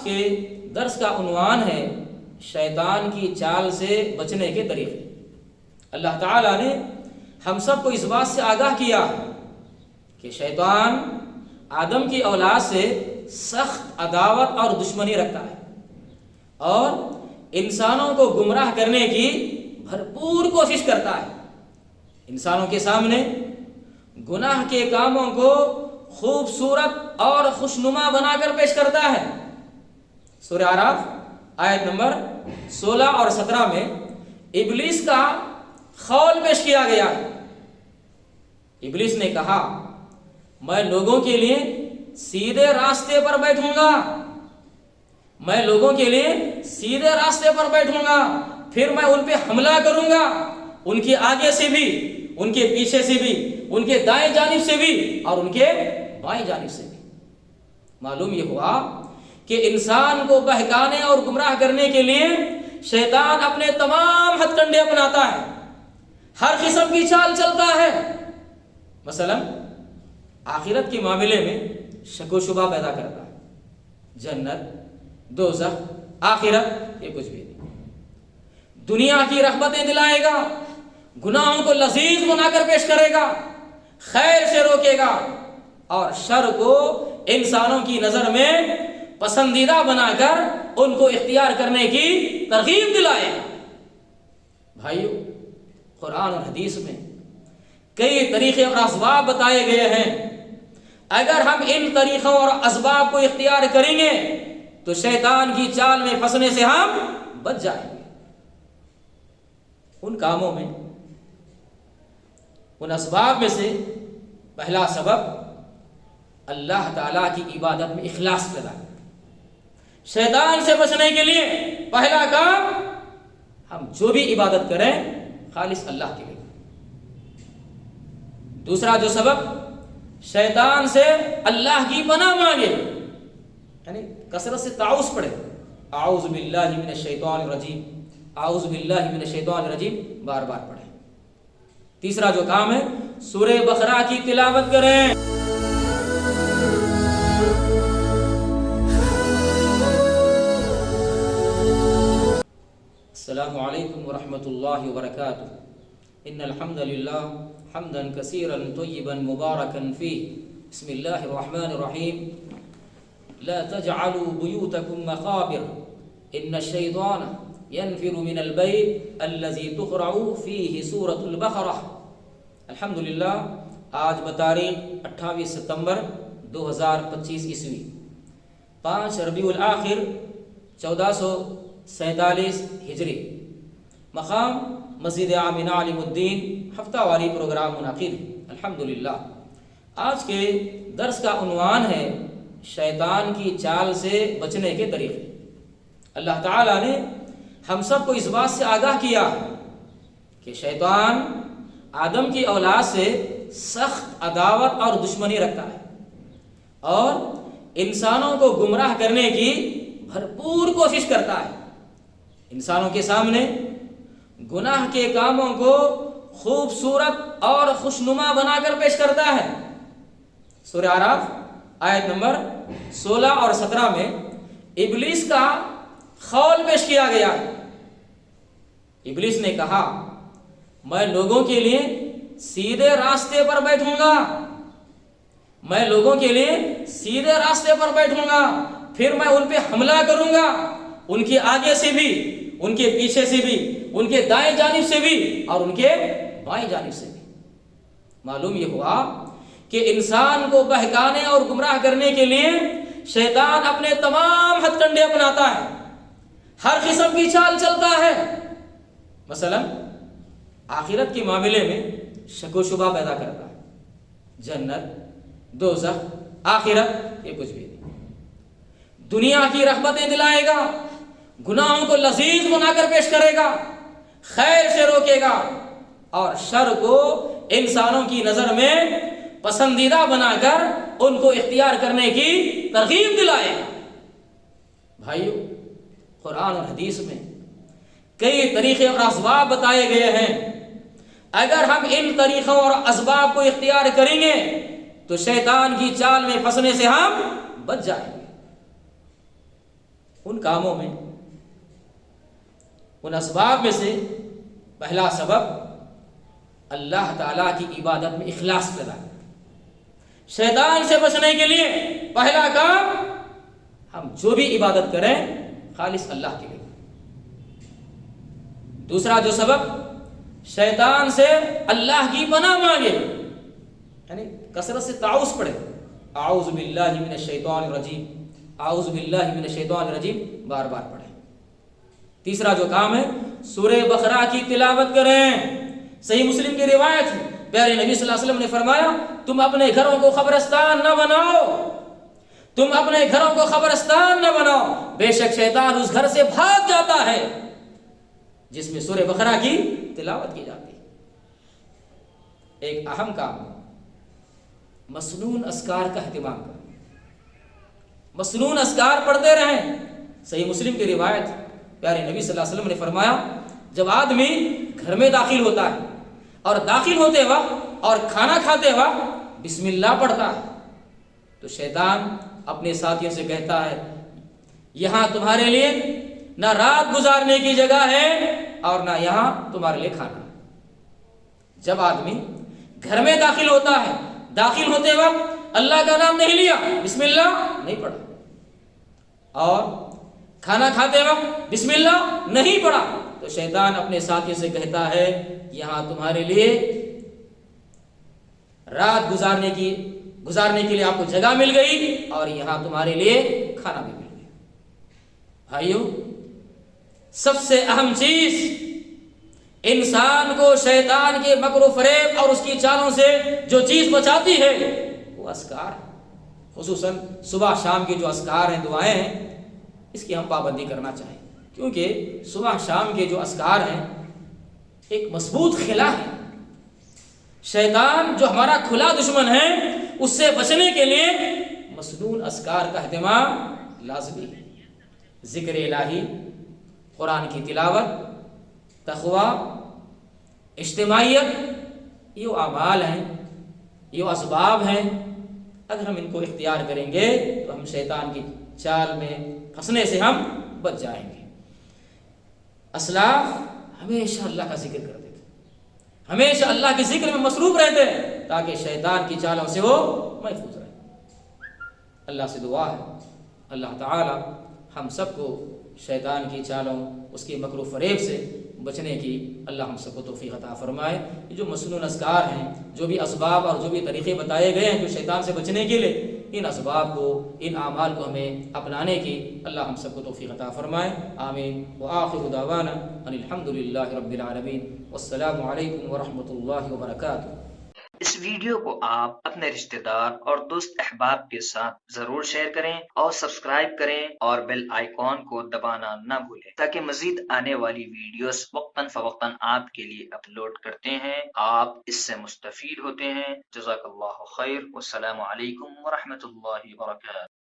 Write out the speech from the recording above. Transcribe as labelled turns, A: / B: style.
A: کے درس کا عنوان ہے شیطان کی چال سے بچنے کے طریقے۔ اللہ تعالیٰ نے ہم سب کو اس بات سے آگاہ کیا کہ شیطان آدم کی اولاد سے سخت عداوت اور دشمنی رکھتا ہے اور انسانوں کو گمراہ کرنے کی بھرپور کوشش کرتا ہے۔ انسانوں کے سامنے گناہ کے کاموں کو خوبصورت اور خوشنما بنا کر پیش کرتا ہے۔ سورہ اعراف آیت نمبر 16 اور 17 میں ابلیس کا قول پیش کیا گیا ہے۔ ابلیس نے کہا میں لوگوں کے لیے سیدھے راستے پر بیٹھوں گا، میں لوگوں کے لیے سیدھے راستے پر بیٹھوں گا، پھر میں ان پہ حملہ کروں گا، ان کے آگے سے بھی، ان کے پیچھے سے بھی، ان کے دائیں جانب سے بھی اور ان کے بائیں جانب سے بھی۔ معلوم یہ ہوا کہ انسان کو بہکانے اور گمراہ کرنے کے لیے شیطان اپنے تمام ہتھ کنڈے اپناتا ہے، ہر قسم کی چال چلتا ہے۔ مثلا آخرت کے معاملے میں شک و شبہ پیدا کرتا ہے، جنت، دوزخ، آخرت یہ کچھ بھی نہیں۔ دنیا کی رغبتیں دلائے گا، گناہوں کو لذیذ بنا کر پیش کرے گا، خیر سے روکے گا اور شر کو انسانوں کی نظر میں پسندیدہ بنا کر ان کو اختیار کرنے کی ترغیب دلائے گا۔ بھائیو، قرآن اور حدیث میں کئی طریقے اور اسباب بتائے گئے ہیں۔ اگر ہم ان طریقوں اور اسباب کو اختیار کریں گے تو شیطان کی چال میں پھنسنے سے ہم بچ جائیں گے۔ ان کاموں میں، ان اسباب میں سے پہلا سبب اللہ تعالیٰ کی عبادت میں اخلاص پیدا کرنا۔ شیطان سے بچنے کے لیے پہلا کام، ہم جو بھی عبادت کریں خالص اللہ کے لیے۔ دوسرا جو سبب، شیطان سے اللہ کی پناہ مانگے، یعنی کثرت سے تعوذ پڑھے، اعوذ باللہ من الشیطان الرجیم، اعوذ باللہ من الشیطان الرجیم بار بار پڑھیں۔ تیسرا جو کام ہے، سورہ بقرہ کی تلاوت کریں۔ السلام علیکم ورحمۃ اللہ وبرکاتہ۔ ان الحمد للہ حمدا کثیرا طیبا مبارکا فیہ، بسم اللہ الرحمن الرحیم۔ لا تجعلوا بیوتکم مقابر ان الشیطان ينفر من البيت الذي تقرأ فيه سورة البقرہ۔ الحمدللہ آج بتاریخ 28 ستمبر 2025 عیسوی، 5 ربیع الآخر 1447 ہجری، مقام مسجد آمنہ علیم الدین، ہفتہ واری پروگرام منعقد ہے۔ الحمدللہ آج کے درس کا عنوان ہے شیطان کی چال سے بچنے کے طریقے۔ اللہ تعالیٰ نے ہم سب کو اس بات سے آگاہ کیا کہ شیطان آدم کی اولاد سے سخت عداوت اور دشمنی رکھتا ہے اور انسانوں کو گمراہ کرنے کی بھرپور کوشش کرتا ہے۔ انسانوں کے سامنے گناہ کے کاموں کو خوبصورت اور خوشنما بنا کر پیش کرتا ہے۔ سورہ اعراف آیت نمبر 16 اور 17 میں ابلیس کا قول پیش کیا گیا ہے۔ ابلیس نے کہا میں لوگوں کے لیے سیدھے راستے پر بیٹھوں گا، میں لوگوں کے لیے سیدھے راستے پر بیٹھوں گا، پھر میں ان پہ حملہ کروں گا، ان کے آگے سے بھی، ان کے پیچھے سے بھی، ان کے دائیں جانب سے بھی اور ان کے بائیں جانب سے بھی۔ معلوم یہ ہوا کہ انسان کو بہکانے اور گمراہ کرنے کے لیے شیطان اپنے تمام ہتھ کنڈے اپناتا ہے، ہر قسم کی چال چلتا ہے۔ مثلا آخرت کے معاملے میں شک و شبہ پیدا کرتا ہے، جنت، دوزخ، آخرت یہ کچھ بھی نہیں۔ دنیا کی رغبتیں دلائے گا، گناہوں کو لذیذ بنا کر پیش کرے گا، خیر سے روکے گا اور شر کو انسانوں کی نظر میں پسندیدہ بنا کر ان کو اختیار کرنے کی ترغیب دلائے گا۔ بھائیو، قرآن اور حدیث میں کئی طریقے اور اسباب بتائے گئے ہیں۔ اگر ہم ان طریقوں اور اسباب کو اختیار کریں گے تو شیطان کی چال میں پھنسنے سے ہم بچ جائیں گے۔ ان کاموں میں، ان اسباب میں سے پہلا سبب اللہ تعالیٰ کی عبادت میں اخلاص پیدا کرنا۔ شیطان سے بچنے کے لیے پہلا کام، ہم جو بھی عبادت کریں خالص اللہ کے لیے۔ دوسرا جو سبب، شیطان سے اللہ کی پناہ مانگے، یعنی کثرت سے تعوذ پڑھے، اعوذ باللہ من الشیطان الرجیم، اعوذ باللہ من الشیطان الرجیم بار بار پڑھے۔ تیسرا جو کام ہے، سورہ بقرہ کی تلاوت کریں۔ صحیح مسلم کی روایت ہے، پیارے نبی صلی اللہ علیہ وسلم نے فرمایا، تم اپنے گھروں کو قبرستان نہ بناؤ، تم اپنے گھروں کو قبرستان نہ بناؤ، بے شک شیطان اس گھر سے بھاگ جاتا ہے جس میں سورہ بقرہ کی تلاوت کی جاتی ہے۔ ایک اہم کام، مسنون اذکار کا اہتمام کریں، مسنون اذکار پڑھتے رہیں۔ صحیح مسلم کی روایت، پیارے نبی صلی اللہ علیہ وسلم نے فرمایا، جب آدمی گھر میں داخل ہوتا ہے اور داخل ہوتے وقت اور کھانا کھاتے وقت بسم اللہ پڑھتا ہے تو شیطان اپنے ساتھیوں سے کہتا ہے، یہاں تمہارے لیے نہ رات گزارنے کی جگہ ہے اور نہ یہاں تمہارے لیے کھانا۔ جب آدمی گھر میں داخل ہوتا ہے، داخل ہوتے وقت اللہ کا نام نہیں لیا، بسم اللہ نہیں پڑھا، اور کھانا کھاتے وقت بسم اللہ نہیں پڑھا، تو شیطان اپنے ساتھی سے کہتا ہے، یہاں تمہارے لیے رات گزارنے کے لیے آپ کو جگہ مل گئی اور یہاں تمہارے لیے کھانا بھی مل گیا۔ بھائیو، سب سے اہم چیز انسان کو شیطان کے مکر و فریب اور اس کی چالوں سے جو چیز بچاتی ہے وہ اذکار، خصوصاً صبح شام کی جو اذکار ہیں، دعائیں ہیں، اس کی ہم پابندی کرنا چاہیے، کیونکہ صبح شام کے جو اذکار ہیں ایک مضبوط خلا ہے۔ شیطان جو ہمارا کھلا دشمن ہے، اس سے بچنے کے لیے مسنون اذکار کا اہتمام لازمی ہے۔ ذکر الہی، قرآن کی تلاوت، تقویٰ، اجتماعیت، یہ اعمال ہیں، یہ اسباب ہیں، اگر ہم ان کو اختیار کریں گے تو ہم شیطان کی چال میں پھنسنے سے ہم بچ جائیں گے۔ اسلاف ہمیشہ اللہ کا ذکر کرتے تھے، ہمیشہ اللہ کے ذکر میں مصروف رہتے ہیں تاکہ شیطان کی چالوں سے وہ محفوظ رہے۔ اللہ سے دعا ہے، اللہ تعالی ہم سب کو شیطان کی چالوں، اس کے مکر و فریب سے بچنے کی اللہ ہم سب کو توفیق عطا فرمائے۔ جو مسنون اذکار ہیں، جو بھی اسباب اور جو بھی طریقے بتائے گئے ہیں جو شیطان سے بچنے کے لیے، ان اسباب کو، ان اعمال کو ہمیں اپنانے کی اللہ ہم سب کو توفیق عطا فرمائے۔ آمین۔ وآخر دعوانا ان الحمد للہ رب العالمین، والسلام علیکم ورحمۃ اللہ وبرکاتہ۔
B: اس ویڈیو کو آپ اپنے رشتہ دار اور دوست احباب کے ساتھ ضرور شیئر کریں اور سبسکرائب کریں اور بیل آئیکن کو دبانا نہ بھولیں تاکہ مزید آنے والی ویڈیوز وقتاً فوقتاً آپ کے لیے اپلوڈ کرتے ہیں، آپ اس سے مستفید ہوتے ہیں۔ جزاک اللہ خیر، والسلام علیکم ورحمۃ اللہ وبرکاتہ۔